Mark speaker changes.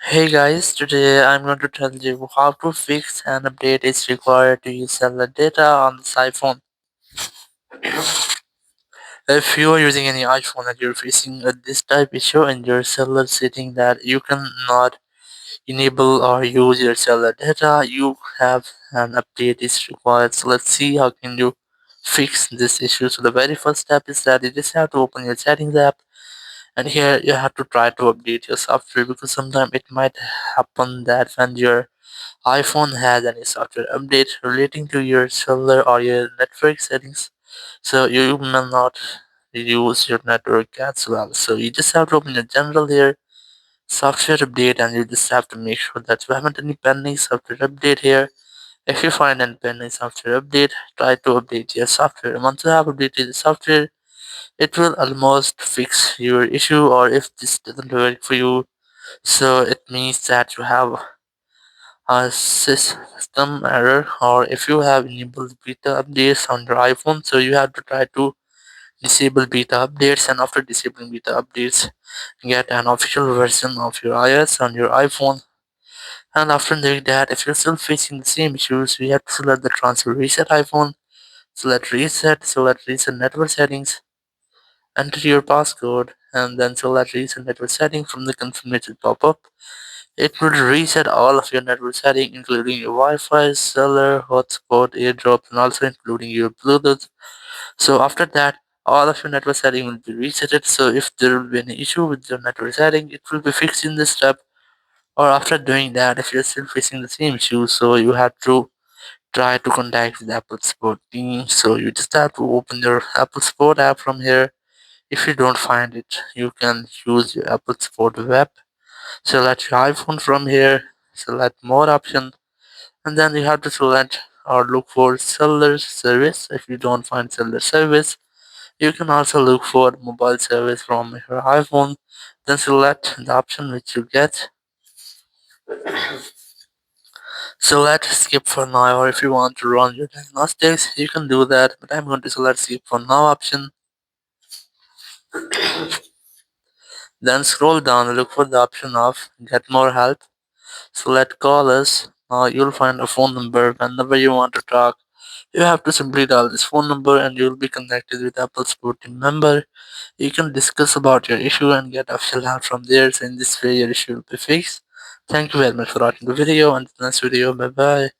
Speaker 1: Hey guys, today I'm going to tell you how to fix an update is required to use cellular data on this iPhone. If you are using any iPhone and you're facing this type issue in your cellular setting that you cannot enable or use your cellular data, you have an update is required. So let's see how can you fix this issue. So the very first step is that you just have to open your settings app, and here you have to try to update your software because sometimes it might happen that when your iPhone has any software update relating to your cellular or your network settings, so you may not use your network as well. So you just have to open your general here, software update, and you just have to make sure that you haven't any pending software update here. If you find any pending software update, try to update your software. Once you have updated the software, it will almost fix your issue. Or if this doesn't work for you, so it means that you have a system error, or if you have enabled beta updates on your iPhone, so you have to try to disable beta updates, and after disabling beta updates, get an official version of your iOS on your iPhone. And after doing that, if you're still facing the same issues, we have to select the transfer reset iPhone, select reset network settings, enter your passcode, and then select reset network settings from the confirmation pop-up. It will reset all of your network settings, including your Wi-Fi, cellular, hotspot, airdrop, and also including your Bluetooth. So after that, all of your network settings will be resetted. So if there will be any issue with your network setting, it will be fixed in this step. Or after doing that, if you're still facing the same issue, so you have to try to contact the Apple Support team. So you just have to open your Apple Support app from here. If you don't find it, you can use your Apple Support web. Select your iPhone from here, select more option, and then you have to select or look for cellular service. If you don't find cellular service, you can also look for mobile service from your iPhone. Then select the option which you get. Select skip for now, or if you want to run your diagnostics, you can do that. But I'm going to select skip for now option. Then scroll down and look for the option of get more help. Select call us. Now you'll find a phone number whenever you want to talk. You have to simply dial this phone number and you'll be connected with Apple support team member. You can discuss about your issue and get official help from there. So in this way your issue will be fixed. Thank you very much for watching the video, and the next video. Bye bye.